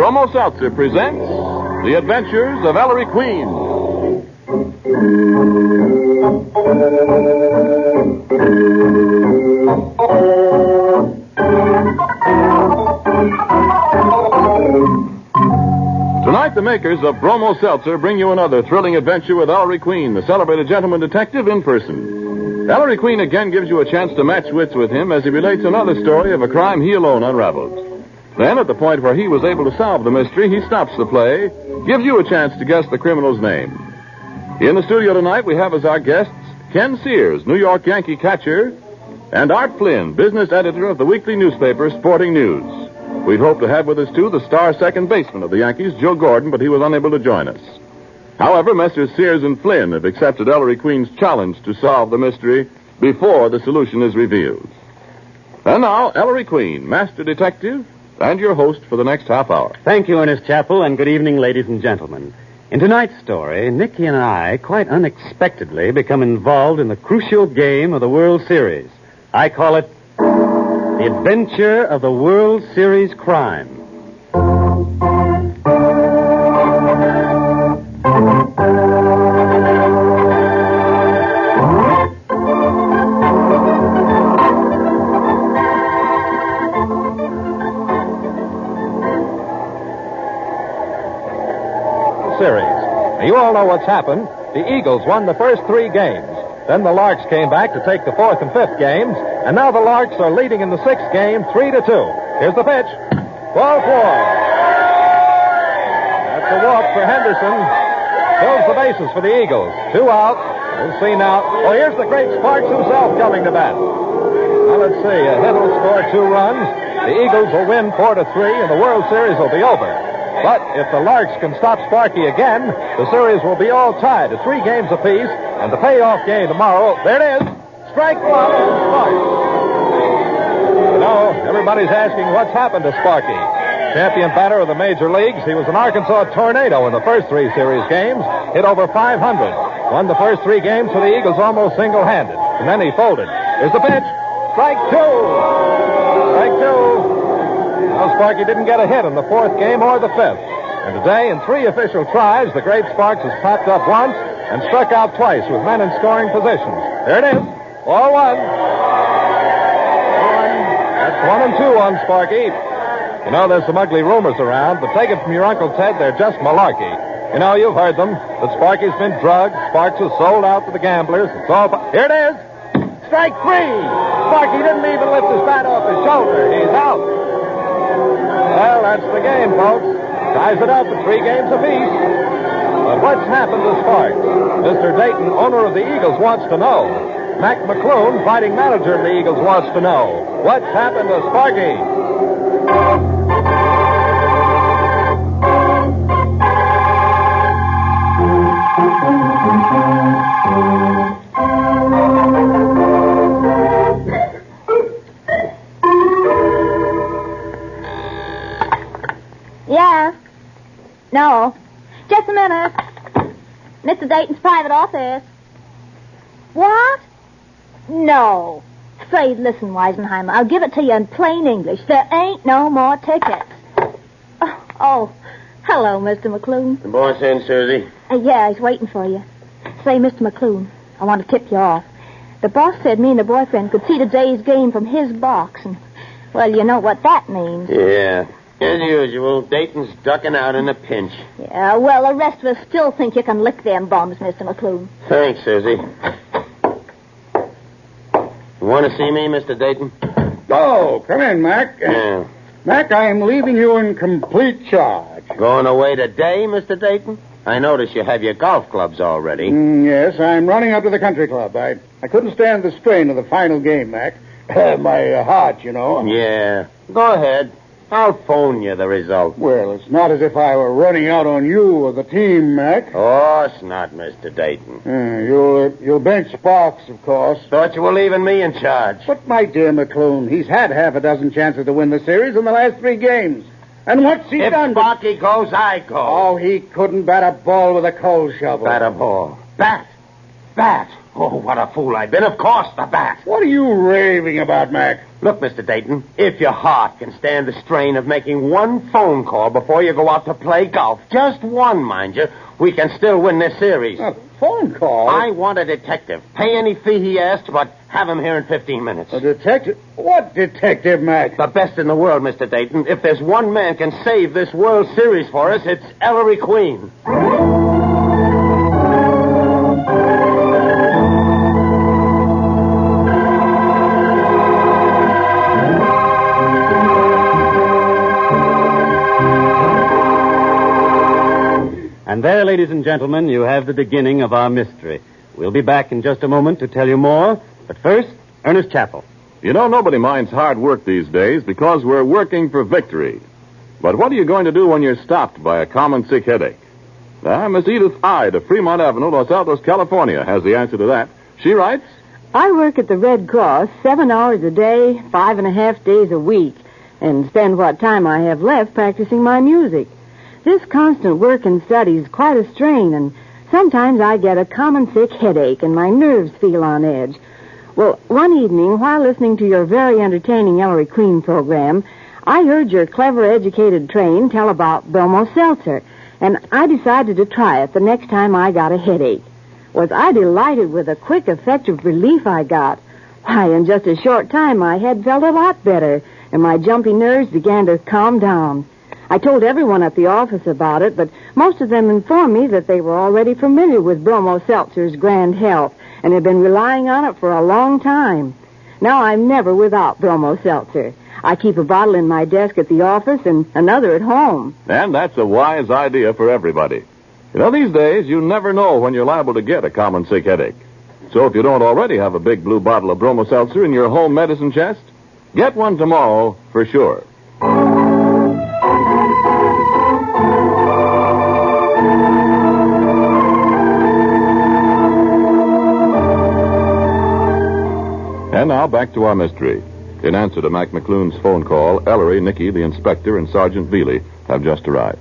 Bromo Seltzer presents The Adventures of Ellery Queen. Tonight, the makers of Bromo Seltzer bring you another thrilling adventure with Ellery Queen, the celebrated gentleman detective, in person. Ellery Queen again gives you a chance to match wits with him as he relates another story of a crime he alone unraveled. Then, at the point where he was able to solve the mystery, he stops the play, gives you a chance to guess the criminal's name. In the studio tonight, we have as our guests Ken Sears, New York Yankee catcher, and Art Flynn, business editor of the weekly newspaper Sporting News. We'd hoped to have with us, too, the star second baseman of the Yankees, Joe Gordon, but he was unable to join us. However, Messrs. Sears and Flynn have accepted Ellery Queen's challenge to solve the mystery before the solution is revealed. And now, Ellery Queen, master detective, and your host for the next half hour. Thank you, Ernest Chappell, and good evening, ladies and gentlemen. In tonight's story, Nicky and I quite unexpectedly become involved in the crucial game of the World Series. I call it The Adventure of the World Series Crime. You all know what's happened. The Eagles won the first 3 games. Then the Larks came back to take the 4th and 5th games, and now the Larks are leading in the 6th game 3-2. Here's the pitch. Ball 4. That's a walk for Henderson. Fills the bases for the Eagles. 2 out. We'll see now. Oh, here's the great Sparks himself coming to bat. Now let's see. A hit will score 2 runs. The Eagles will win 4-3, and the World Series will be over. But if the Larks can stop Sparky again, the series will be all tied at 3 games apiece, and the payoff game tomorrow, there it is, strike 1 on Sparks. You know, everybody's asking what's happened to Sparky. Champion batter of the major leagues, he was an Arkansas tornado in the first 3 series games, hit over 500, won the first 3 games for the Eagles almost single-handed, and then he folded. Here's the pitch, strike 2. Strike 2. Well, Sparky didn't get a hit in the 4th game or the 5th. And today, in 3 official tries, the great Sparks has popped up once and struck out twice with men in scoring positions. There it is. Ball 1. That's 1 and 2 on Sparky. You know, there's some ugly rumors around, but take it from your Uncle Ted, they're just malarkey. You know, you've heard them. That Sparky's been drugged, Sparks was sold out to the gamblers. It's all... Here it is. Strike 3. Sparky didn't even lift his bat off his shoulder. He's out. Well, that's the game, folks. Ties it up at 3 games apiece. But what's happened to Sparks? Mr. Dayton, owner of the Eagles, wants to know. Mac McClune, fighting manager of the Eagles, wants to know. What's happened to Sparky? Yes. No. Just a minute. Mr. Dayton's private office. What? No. Say, listen, Weisenheimer, I'll give it to you in plain English. There ain't no more tickets. Oh. Hello, Mr. McClune. The boss in, Susie? Yeah, he's waiting for you. Say, Mr. McClune, I want to tip you off. The boss said me and the boyfriend could see today's game from his box. And, well, you know what that means. Yeah. As usual, Dayton's ducking out in a pinch. Yeah, well, the rest of us still think you can lick them bums, Mr. McClune. Thanks, Susie. You want to see me, Mr. Dayton? Oh, come in, Mac. Yeah. Mac, I am leaving you in complete charge. Going away today, Mr. Dayton? I notice you have your golf clubs already. Yes, I'm running up to the country club. I couldn't stand the strain of the final game, Mac. My heart, you know. Yeah. Go ahead. I'll phone you the result. Well, it's not as if I were running out on you or the team, Mac. Of course not, Mr. Dayton. You'll bench Sparks, of course. Thought you were leaving me in charge. But, my dear McClune, he's had half a dozen chances to win the series in the last 3 games. And what's he done? If Sparky goes, I go. Oh, he couldn't bat a ball with a coal shovel. Bat a ball. Bat. Oh, what a fool I've been. Of course, the bat. What are you raving about, Mac? Look, Mr. Dayton, if your heart can stand the strain of making one phone call before you go out to play golf, just one, mind you, we can still win this series. A phone call? I want a detective. Pay any fee he asks, but have him here in 15 minutes. A detective? What detective, Mac? The best in the world, Mr. Dayton. If there's one man can save this World Series for us, it's Ellery Queen. And there, ladies and gentlemen, you have the beginning of our mystery. We'll be back in just a moment to tell you more. But first, Ernest Chappell. You know, nobody minds hard work these days because we're working for victory. But what are you going to do when you're stopped by a common sick headache? Miss Edith Hyde of Fremont Avenue, Los Altos, California, has the answer to that. She writes, I work at the Red Cross 7 hours a day, 5.5 days a week, and spend what time I have left practicing my music. This constant work and study is quite a strain, and sometimes I get a common sick headache and my nerves feel on edge. Well, one evening, while listening to your very entertaining Ellery Queen program, I heard your clever, educated train tell about Bromo Seltzer, and I decided to try it the next time I got a headache. Was I delighted with the quick, effective relief I got. Why, in just a short time, my head felt a lot better, and my jumpy nerves began to calm down. I told everyone at the office about it, but most of them informed me that they were already familiar with Bromo Seltzer's grand health and had been relying on it for a long time. Now I'm never without Bromo Seltzer. I keep a bottle in my desk at the office and another at home. and that's a wise idea for everybody. You know, these days, you never know when you're liable to get a common sick headache. So if you don't already have a big blue bottle of Bromo Seltzer in your home medicine chest, get one tomorrow for sure. And now back to our mystery. In answer to Mac McClune's phone call, Ellery, Nicky, the inspector, and Sergeant Veely have just arrived.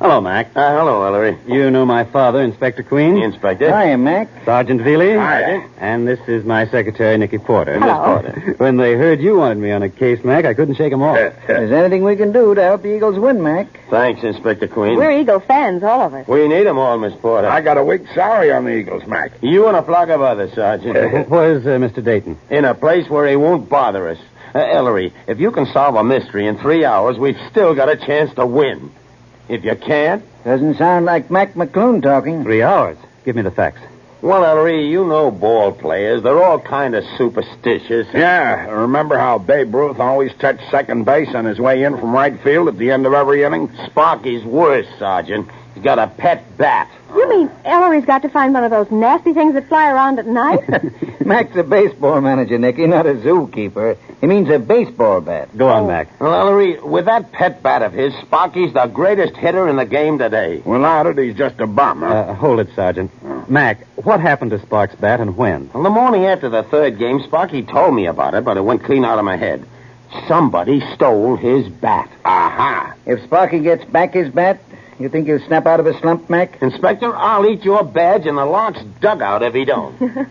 Hello, Mac. Hello, Ellery. You know my father, Inspector Queen. Inspector. Hiya, Mac. Sergeant Veely. Hi. And this is my secretary, Nicky Porter. Hello. Miss Porter. When they heard you wanted me on a case, Mac, I couldn't shake them off. There's anything we can do to help the Eagles win, Mac. Thanks, Inspector Queen. We're Eagle fans, all of us. We need 'em all, Miss Porter. I got a week's salary on the Eagles, Mac. You and a flock of others, Sergeant. Where's Mr. Dayton? In a place where he won't bother us. Ellery, if you can solve a mystery in 3 hours, we've still got a chance to win. If you can't... Doesn't sound like Mac McClune talking. 3 hours. Give me the facts. Well, Ellery, you know ball players. They're all kind of superstitious. Yeah, remember how Babe Ruth always touched second base on his way in from right field at the end of every inning? Sparky's worse, Sergeant. He's got a pet bat. You mean Ellery's got to find one of those nasty things that fly around at night? Mac's a baseball manager, Nicky, not a zookeeper. He means a baseball bat. Go on, Mac. Well, Ellery, with that pet bat of his, Sparky's the greatest hitter in the game today. Without it, he's just a bum, huh? Hold it, Sergeant. Mac, what happened to Spark's bat and when? Well, the morning after the third game, Sparky told me about it, but it went clean out of my head. Somebody stole his bat. Aha. If Sparky gets back his bat, you think he'll snap out of a slump, Mac? Inspector, I'll eat your badge in the Lark's dugout if he don't.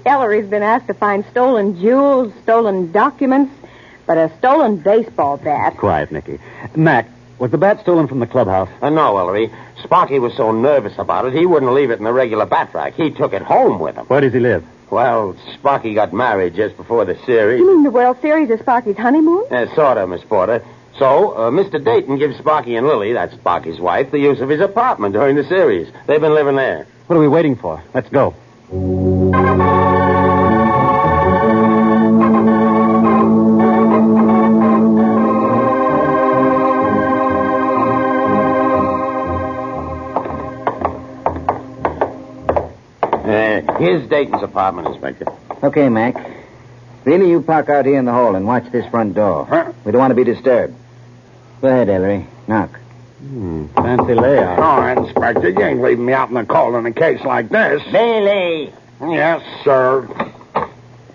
Ellery's been asked to find stolen jewels, stolen documents, but a stolen baseball bat. Quiet, Nicky. Mac, was the bat stolen from the clubhouse? No, Ellery. Sparky was so nervous about it, he wouldn't leave it in the regular bat rack. He took it home with him. Where does he live? Well, Sparky got married just before the series. You mean the World Series is Sparky's honeymoon? Sort of, Miss Porter. So, Mr. Dayton gives Sparky and Lily, that's Sparky's wife, the use of his apartment during the series. They've been living there. What are we waiting for? Let's go. Here's Dayton's apartment, Inspector. Okay, Mac. Really, you park out here in the hall and watch this front door. Huh? We don't want to be disturbed. Go ahead, Ellery. Knock. Fancy layout. Oh, Inspector, you ain't leaving me out in the cold in a case like this. Bailey! Yes, sir.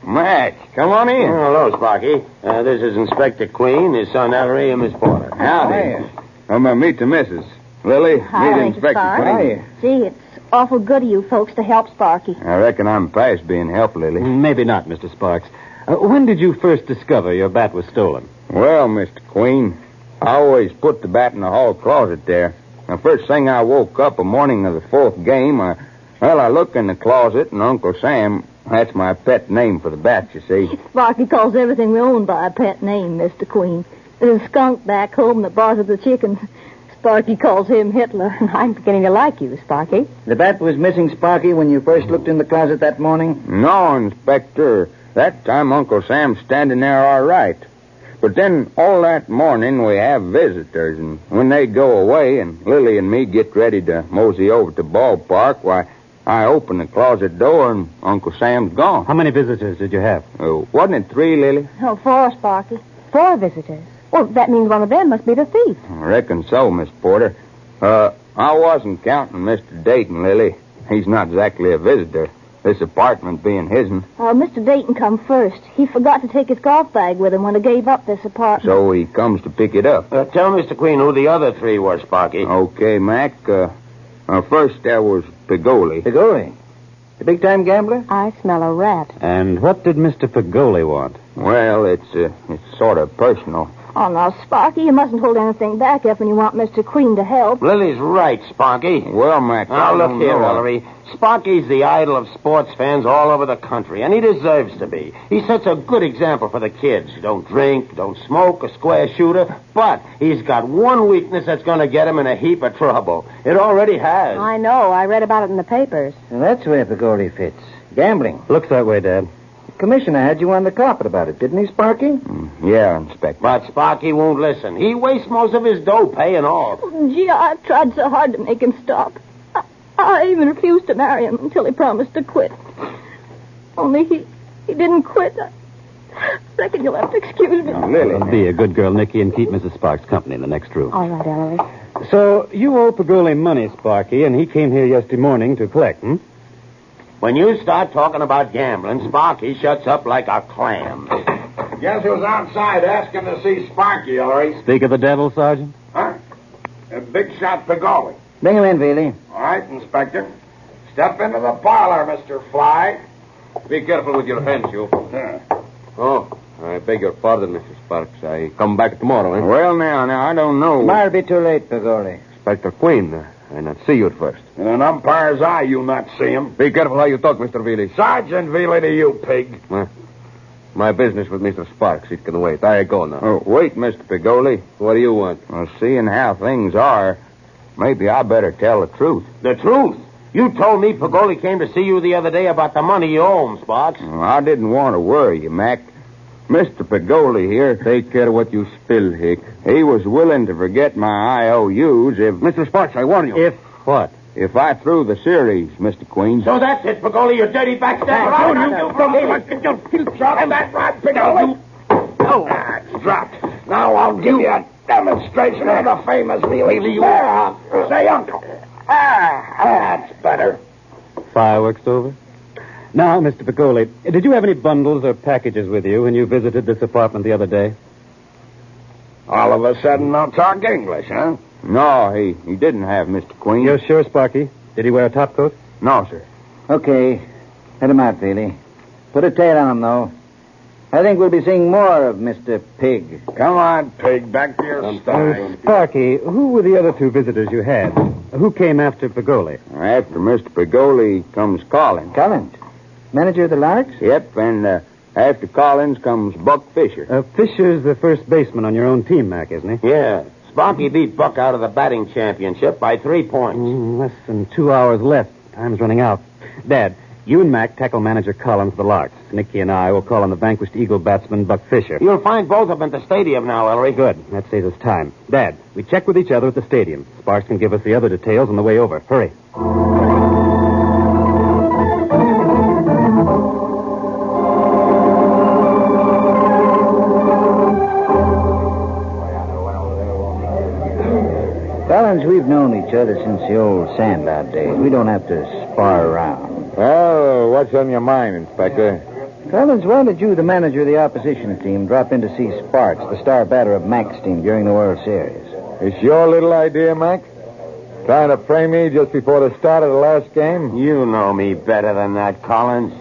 Mac, come on in. Hello, Sparky. This is Inspector Queen, his son Ellery, and Miss Porter. Howdy. I'm going to meet the missus. Lily, Hi, Spark. Hiya. Gee, it's awful good of you folks to help Sparky. I reckon I'm past being helped, Lily. Maybe not, Mr. Sparks. When did you first discover your bat was stolen? Well, Mr. Queen, I always put the bat in the hall closet there. The first thing I woke up the morning of the fourth game, I looked in the closet, and Uncle Sam, that's my pet name for the bat, you see. Sparky calls everything we own by a pet name, Mr. Queen. There's a skunk back home that bothers the chickens. Sparky calls him Hitler. I'm beginning to like you, Sparky. The bat was missing, Sparky, when you first looked in the closet that morning? No, Inspector. That time Uncle Sam's standing there all right. But then all that morning we have visitors, and when they go away and Lily and me get ready to mosey over to the ballpark, why, I open the closet door and Uncle Sam's gone. How many visitors did you have? Wasn't it 3, Lily? Oh, 4, Sparky. 4 visitors. Well, that means one of them must be the thief. I reckon so, Miss Porter. I wasn't counting Mr. Dayton, Lily. He's not exactly a visitor, this apartment being his'n. Oh, Mr. Dayton come first. He forgot to take his golf bag with him when he gave up this apartment. So he comes to pick it up. Tell Mr. Queen who the other 3 were, Sparky. Okay, Mac. First there was Pagoli. Pagoli? The big-time gambler? I smell a rat. And what did Mr. Pagoli want? Well, it's sort of personal. Oh, now, Sparky, you mustn't hold anything back if when you want Mr. Queen to help. Lily's right, Sparky. Well, Mac, Now, I look don't here, know. Ellery. Sparky's the idol of sports fans all over the country, and he deserves to be. He sets a good example for the kids. Don't drink, don't smoke, a square shooter, but he's got one weakness that's going to get him in a heap of trouble. It already has. I know. I read about it in the papers. Well, that's where Pagoli fits. Gambling. Looks that way, Dad. The commissioner had you on the carpet about it, didn't he, Sparky? Yeah, Inspector. But Sparky won't listen. He wastes most of his dough paying off. Oh, gee, I've tried so hard to make him stop. I even refused to marry him until he promised to quit. Only he didn't quit. I reckon you'll have to excuse me. Lily. Be a good girl, Nicky, and keep Mrs. Sparks company in the next room. All right, Ellery. So you owe Pagoli money, Sparky, and he came here yesterday morning to collect, hmm? When you start talking about gambling, Sparky shuts up like a clam. Guess who's outside asking to see Sparky, Ellery? Speak of the devil, Sergeant. Huh? A big shot Pagoli. Bring him in, Veely. All right, Inspector. Step into the parlor, Mr. Fly. Be careful with your hands, you. Oh, I beg your pardon, Mr. Sparks. I come back tomorrow, eh? Well, now, I don't know. Tomorrow'll be too late, Pagoli. Inspector Queen, I not see you at first. In an umpire's eye, you'll not see him. Be careful how you talk, Mr. Veely. Sergeant Veely to you, pig. My business with Mr. Sparks, it can wait. I go now. Oh, wait, Mr. Pagoli. What do you want? Well, seeing how things are, maybe I better tell the truth. The truth? You told me Pagoli came to see you the other day about the money you owe him, Sparks. Well, I didn't want to worry you, Mac. Mr. Pagoli here, Take care of what you spill, Hick. he was willing to forget my IOUs if... Mr. Sparks, I warn you. If what? If I threw the series, Mr. Queen. So that's it, Pagoli, you dirty backstabber. You shot that right, Pagoli? Oh, it's dropped. Now I'll give you a demonstration of the famous Veely. Say, Uncle. That's better. Fireworks over? Now, Mr. Pagoli, did you have any bundles or packages with you when you visited this apartment the other day? All of a sudden, don't talk English, huh? No, he didn't have, Mr. Queen. You're sure, Sparky? Did he wear a topcoat? No, sir. Okay. Head him out, Veely. Put a tail on him, though. I think we'll be seeing more of Mr. Pig. Come on, pig. Back to your style. Sparky, who were the other 2 visitors you had? Who came after Pagoli? After Mr. Pagoli comes Collins. Collins. Manager of the Larks? Yep, and after Collins comes Buck Fisher. Fisher's the first baseman on your own team, Mac, isn't he? Yeah. Sparky beat Buck out of the batting championship by 3 points. Less than 2 hours left. Time's running out. Dad, you and Mac tackle manager Collins of the Larks. Nicky and I will call on the vanquished Eagle batsman Buck Fisher. You'll find both of them at the stadium now, Ellery. Good. That saves us time. Dad, we check with each other at the stadium. Sparks can give us the other details on the way over. Hurry. Collins, we've known each other since the old Sandout days. We don't have to spar around. Well, what's on your mind, Inspector? Collins, why did you, the manager of the opposition team, drop in to see Sparks, the star batter of Mac's team, during the World Series? It's your little idea, Mac? Trying to frame me just before the start of the last game? You know me better than that, Collins.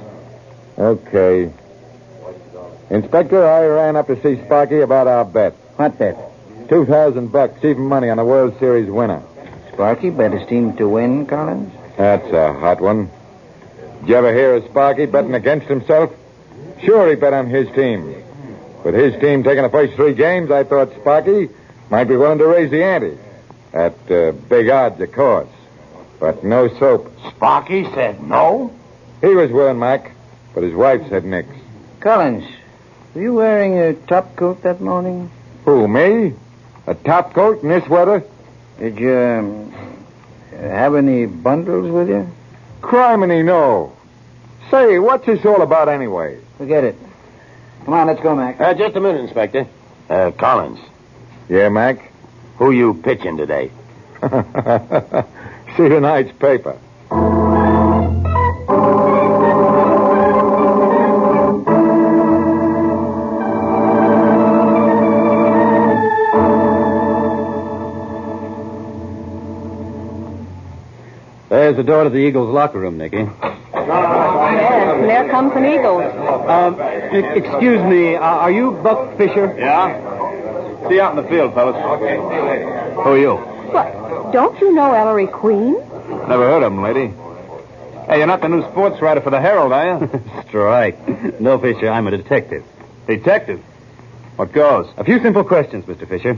Okay. Inspector, I ran up to see Sparky about our bet. What bet? $2,000, even money on the World Series winner. Sparky bet his team to win, Collins? That's a hot one. Did you ever hear of Sparky betting against himself? Sure, he bet on his team. With his team taking the first 3 games, I thought Sparky might be willing to raise the ante. At big odds, of course. But no soap. Sparky said no? He was willing, Mac, but his wife said nix. Collins, were you wearing a top coat that morning? Who, me? A top coat in this weather? Did you have any bundles with you? Criminy, no. Say, what's this all about anyway? Forget it. Come on, let's go, Mac. Just a minute, Inspector. Collins. Yeah, Mac? Who you pitching today? See tonight's paper. There's the door to the Eagles' locker room, Nicky. Yes, and there comes an Eagle. Excuse me, are you Buck Fisher? Yeah? See you out in the field, fellas. Who are you? What? Don't you know Ellery Queen? Never heard of him, lady. Hey, you're not the new sports writer for the Herald, are you? Strike. No, Fisher, I'm a detective. Detective? What goes? A few simple questions, Mr. Fisher.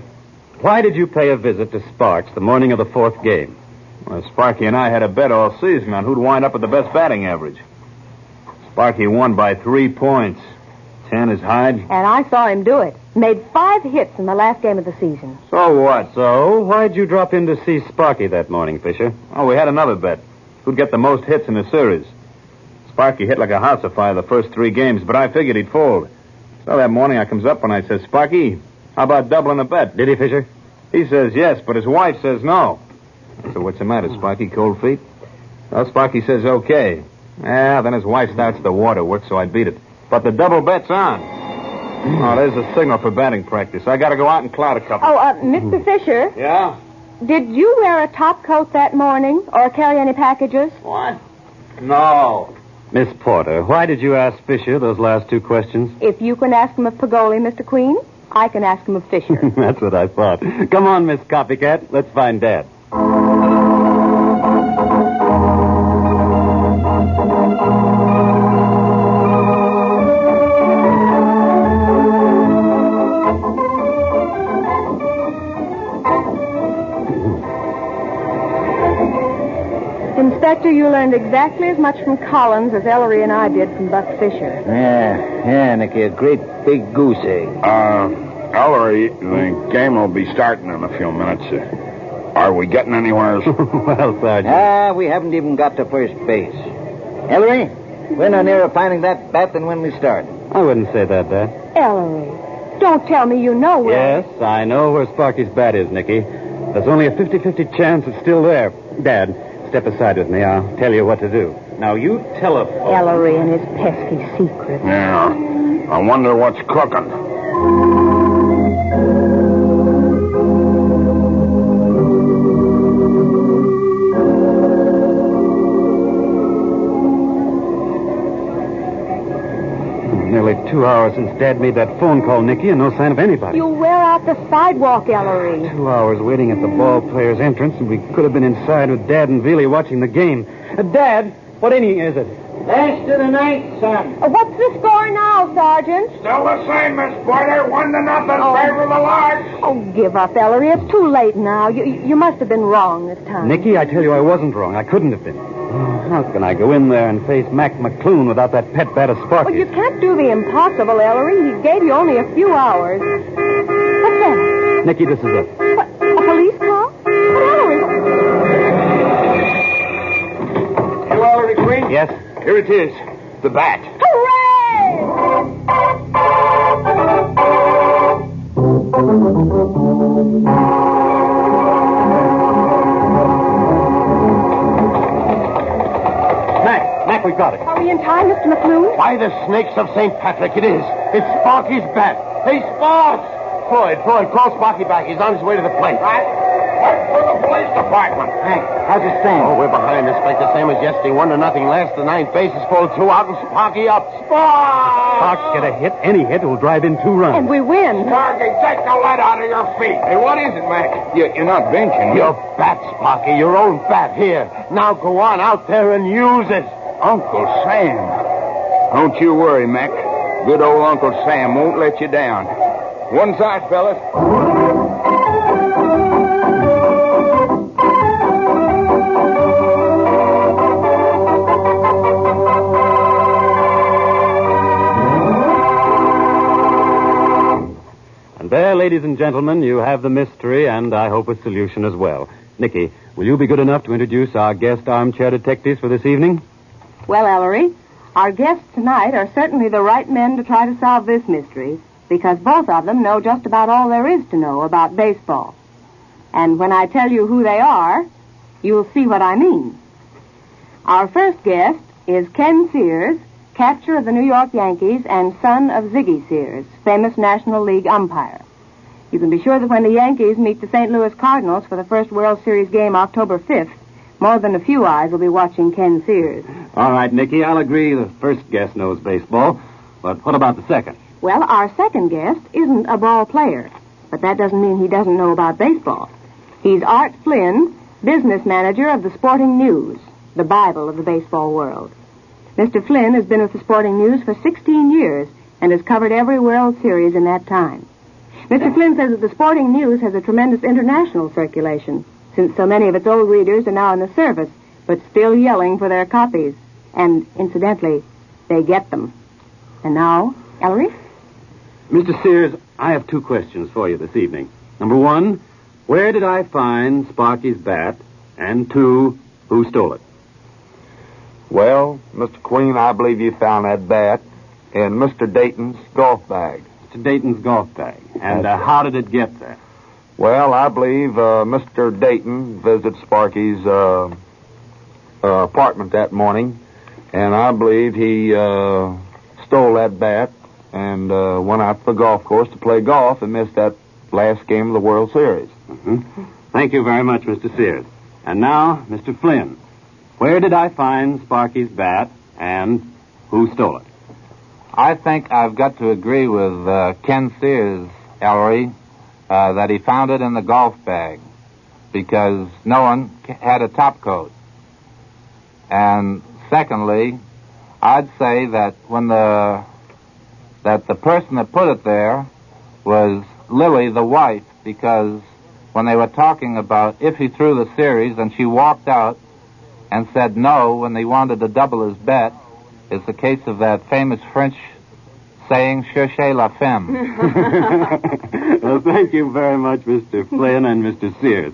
Why did you pay a visit to Sparks the morning of the 4th game? Well, Sparky and I had a bet all season on who'd wind up with the best batting average. Sparky won by 3 points. 10 is Hyde. And I saw him do it. Made 5 hits in the last game of the season. So what? So, why'd you drop in to see Sparky that morning, Fisher? Oh, we had another bet. Who'd get the most hits in the series? Sparky hit like a house afire the first 3 games, but I figured he'd fold. So that morning I comes up and I says, Sparky, how about doubling the bet? Did he, Fisher? He says yes, but his wife says no. So what's the matter, Sparky? Cold feet? Well, Sparky says okay. Yeah, then his wife starts the waterworks, so I beat it. But the double bet's on. Oh, there's a signal for batting practice. I gotta go out and cloud a couple. Oh, Mr. Fisher, Yeah? did you wear a top coat that morning or carry any packages? What? No. Miss Porter, why did you ask Fisher those last 2 questions? If you can ask him of Pagoli, Mr. Queen, I can ask him of Fisher. That's what I thought. Come on, Miss Copycat. Let's find Dad. Inspector, you learned exactly as much from Collins as Ellery and I did from Buck Fisher. Yeah, Nicky, a great big goose egg. Ellery, the game will be starting in a few minutes. Are we getting anywhere? Well, Sergeant. We haven't even got to first base. Ellery, we're no nearer finding that bat than when we started. I wouldn't say that, Dad. Ellery, don't tell me you know where... Yes, I know where Sparky's bat is, Nicky. There's only a 50-50 chance it's still there. Dad, step aside with me. I'll tell you what to do. Now, you telephone. Ellery and his pesky secret. Yeah. I wonder what's cooking. Nearly 2 hours since Dad made that phone call, Nicky, and no sign of anybody. You'll wear out the sidewalk, Ellery. 2 hours waiting at the ball player's entrance, and we could have been inside with Dad and Veely watching the game. Dad, what inning is it? Last of the ninth, son. What's the score now, Sergeant? Still the same, Miss Porter. 1-0 favor of the Larks. Oh, give up, Ellery. It's too late now. You must have been wrong this time. Nicky, I tell you I wasn't wrong. I couldn't have been. How can I go in there and face Mac McClune without that pet bat of Sparky? Well, you can't do the impossible, Ellery. He gave you only a few hours. What's that? Nicky, this is it. What, a police call? But Ellery... You Ellery Queen? Yes? Here it is. The bat. Mac, we've got it. Are we in time, Mr. McClune? By the snakes of St. Patrick, it is. It's Sparky's bat. Hey, Sparks! Floyd, call Sparky back. He's on his way to the plate. Right. For the police department. Hank, how's it stand? Oh, we're behind, Inspector. Same as yesterday. 1-0 last. The ninth base is full. 2 out and Sparky up. Sparks get a hit. Any hit will drive in 2 runs. And we win. Sparky, take the lead out of your feet. Hey, what is it, Mac? You're not benching. Your bat, Sparky. Your own bat. Here. Now go on out there and use it. Uncle Sam. Don't you worry, Mac. Good old Uncle Sam won't let you down. One side, fellas. And there, ladies and gentlemen, you have the mystery and I hope a solution as well. Nicky, will you be good enough to introduce our guest armchair detectives for this evening? Well, Ellery, our guests tonight are certainly the right men to try to solve this mystery, because both of them know just about all there is to know about baseball. And when I tell you who they are, you'll see what I mean. Our first guest is Ken Sears, catcher of the New York Yankees and son of Ziggy Sears, famous National League umpire. You can be sure that when the Yankees meet the St. Louis Cardinals for the first World Series game October 5th, more than a few eyes will be watching Ken Sears. All right, Nicky, I'll agree the first guest knows baseball. But what about the second? Well, our second guest isn't a ball player, but that doesn't mean he doesn't know about baseball. He's Art Flynn, business manager of the Sporting News, the Bible of the baseball world. Mr. Flynn has been with the Sporting News for 16 years and has covered every World Series in that time. Mr. Flynn says that the Sporting News has a tremendous international circulation, since so many of its old readers are now in the service, but still yelling for their copies. And, incidentally, they get them. And now, Ellery? Mr. Sears, I have 2 questions for you this evening. Number 1, where did I find Sparky's bat? And 2, who stole it? Well, Mr. Queen, I believe you found that bat in Mr. Dayton's golf bag. Mr. Dayton's golf bag. And how did it get there? Well, I believe Mr. Dayton visited Sparky's apartment that morning, and I believe he stole that bat and went out to the golf course to play golf and missed that last game of the World Series. Mm-hmm. Thank you very much, Mr. Sears. And now, Mr. Flynn, where did I find Sparky's bat and who stole it? I think I've got to agree with Ken Sears, Ellery, that he found it in the golf bag because no one had a top coat. And secondly, I'd say that the person that put it there was Lily, the wife, because when they were talking about if he threw the series and she walked out and said no when they wanted to double his bet, it's the case of that famous French saying, cherchez la femme. Well, thank you very much, Mr. Flynn and Mr. Sears.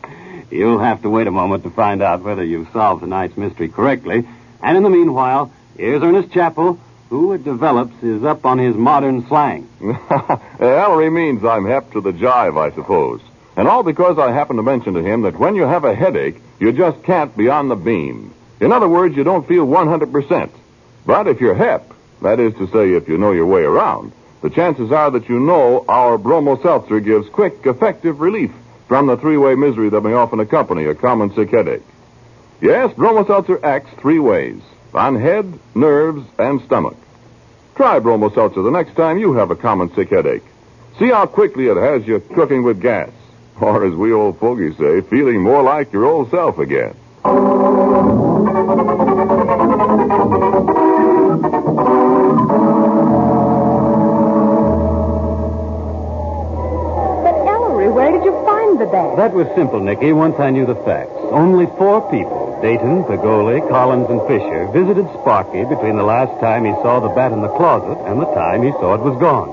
You'll have to wait a moment to find out whether you've solved tonight's mystery correctly. And in the meanwhile, here's Ernest Chappell, who, it develops, is up on his modern slang. Ellery means I'm hep to the jive, I suppose. And all because I happened to mention to him that when you have a headache, you just can't be on the beam. In other words, you don't feel 100%. But if you're hep, that is to say, if you know your way around, the chances are that you know our Bromo Seltzer gives quick, effective relief from the 3-way misery that may often accompany a common sick headache. Yes, Bromo Seltzer acts 3 ways, on head, nerves, and stomach. Try Bromo Seltzer the next time you have a common sick headache. See how quickly it has you cooking with gas. Or, as we old fogies say, feeling more like your old self again. Where did you find the bat? That was simple, Nicky, once I knew the facts. Only 4 people, Dayton, Pagoli, Collins, and Fisher, visited Sparky between the last time he saw the bat in the closet and the time he saw it was gone.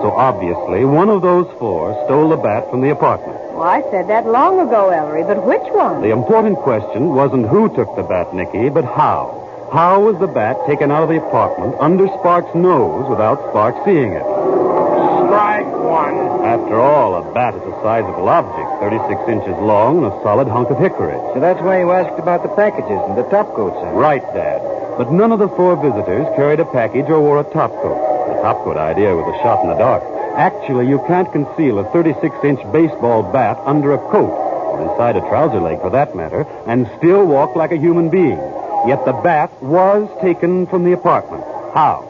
So obviously, one of those 4 stole the bat from the apartment. Well, I said that long ago, Ellery, but which one? The important question wasn't who took the bat, Nicky, but how. How was the bat taken out of the apartment under Spark's nose without Spark seeing it? Strike 1. After all, a bat is a sizable object, 36 inches long and a solid hunk of hickory. So that's why you asked about the packages and the top coats, huh? Right, Dad. But none of the 4 visitors carried a package or wore a top coat. The top coat idea was a shot in the dark. Actually, you can't conceal a 36-inch baseball bat under a coat. or inside a trouser leg for that matter, and still walk like a human being. Yet the bat was taken from the apartment. How?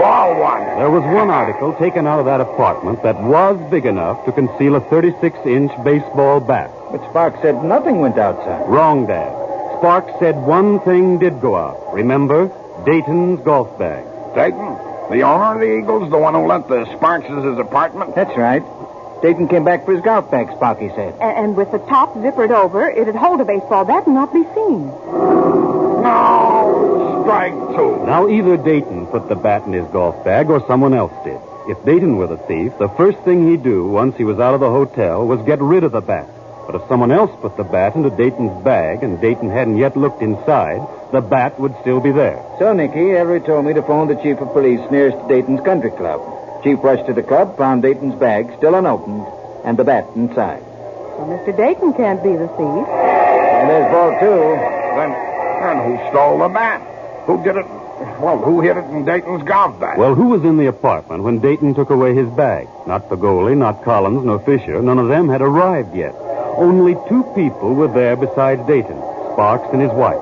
Ball one. There was one article taken out of that apartment that was big enough to conceal a 36-inch baseball bat. But Sparks said nothing went outside. Wrong, Dad. Sparks said one thing did go out. Remember? Dayton's golf bag. Dayton? The owner of the Eagles? The one who lent the Sparks' his apartment? That's right. Dayton came back for his golf bag, Sparky said. And with the top zippered over, it'd hold a baseball bat and not be seen. No! Strike two. Now, either Dayton put the bat in his golf bag or someone else did. If Dayton were the thief, the first thing he'd do once he was out of the hotel was get rid of the bat. But if someone else put the bat into Dayton's bag and Dayton hadn't yet looked inside, the bat would still be there. So, Nicky, Ellery told me to phone the chief of police nearest to Dayton's country club. Chief rushed to the club, found Dayton's bag still unopened, and the bat inside. So Mr. Dayton can't be the thief. And there's ball two. Then who stole the bat? Who did it? Well, who hid it in Dayton's golf bag? Well, who was in the apartment when Dayton took away his bag? Not the goalie, not Collins, nor Fisher. None of them had arrived yet. Only two people were there besides Dayton, Sparks and his wife.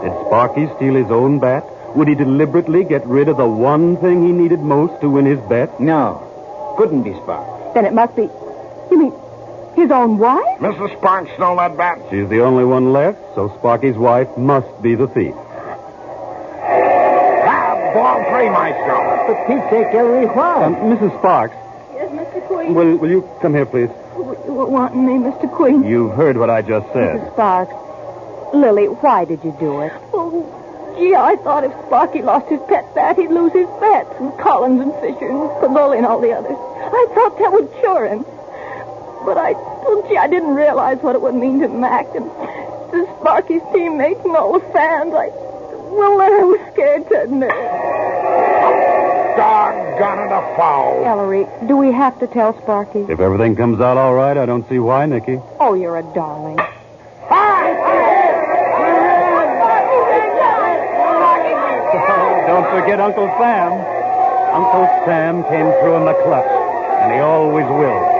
Did Sparky steal his own bat? Would he deliberately get rid of the one thing he needed most to win his bet? No. Couldn't be Sparks. Then it must be... You mean his own wife? Mrs. Sparks stole that bat? She's the only one left, so Sparky's wife must be the thief. Ball three, Maestro. For Pete's sake, Ellery, why? Mrs. Sparks. Yes, Mr. Queen. Will you come here, please? You were wanting me, Mr. Queen. You've heard what I just said. Mrs. Sparks. Lily, why did you do it? Oh, gee, I thought if Sparky lost his pet bat, he'd lose his bets. And Collins and Fisher and Pagoli and all the others. I thought that would cure him. But I didn't realize what it would mean to Mac and to Sparky's teammates and all the fans. I was scared to admit it. Doggone it, a foul. Ellery, do we have to tell Sparky? If everything comes out all right, I don't see why, Nicky. Oh, you're a darling. Don't forget Uncle Sam. Uncle Sam came through in the clutch, and he always will.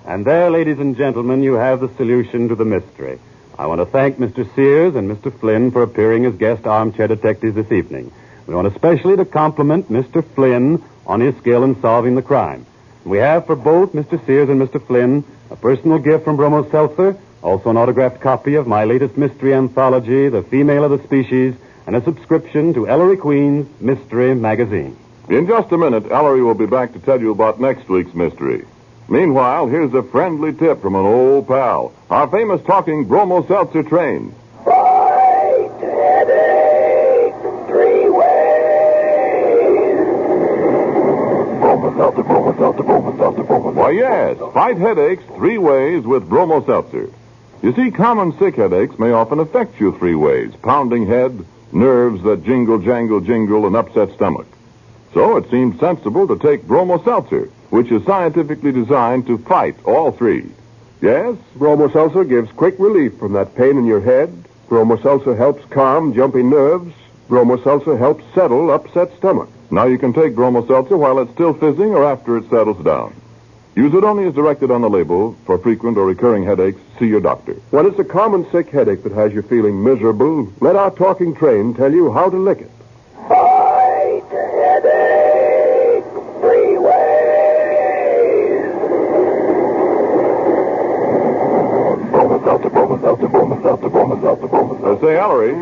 And there, ladies and gentlemen, you have the solution to the mystery. I want to thank Mr. Sears and Mr. Flynn for appearing as guest armchair detectives this evening. We want especially to compliment Mr. Flynn on his skill in solving the crime. We have for both Mr. Sears and Mr. Flynn a personal gift from Bromo Seltzer, also an autographed copy of my latest mystery anthology, The Female of the Species, and a subscription to Ellery Queen's Mystery Magazine. In just a minute, Ellery will be back to tell you about next week's mystery. Meanwhile, here's a friendly tip from an old pal, our famous talking Bromo Seltzer train. Fight headache 3 ways. Bromo Seltzer, Bromo Seltzer, Bromo Seltzer, Bromo Seltzer. Why, yes, fight headaches 3 ways with Bromo Seltzer. You see, common sick headaches may often affect you 3 ways: pounding head, nerves that jingle, jangle, jingle, and upset stomach. So it seemed sensible to take Bromo Seltzer, which is scientifically designed to fight all 3. Yes, Bromo Seltzer gives quick relief from that pain in your head. Bromo Seltzer helps calm jumpy nerves. Bromo Seltzer helps settle upset stomach. Now you can take Bromo Seltzer while it's still fizzing or after it settles down. Use it only as directed on the label. For frequent or recurring headaches, see your doctor. When it's a common sick headache that has you feeling miserable, let our talking train tell you how to lick it. Fight headache 3 ways. Bromo Seltzer, Bromo Seltzer, Bromo Seltzer, Bromo Seltzer, Bromo Seltzer. Say, Ellery,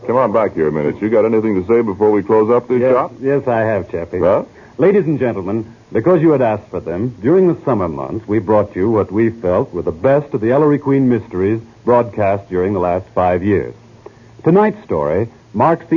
come on back here a minute. You got anything to say before we close up this shop? Yes, I have, Chappie. Well? Ladies and gentlemen, because you had asked for them, during the summer months, we brought you what we felt were the best of the Ellery Queen mysteries broadcast during the last 5 years. Tonight's story marks the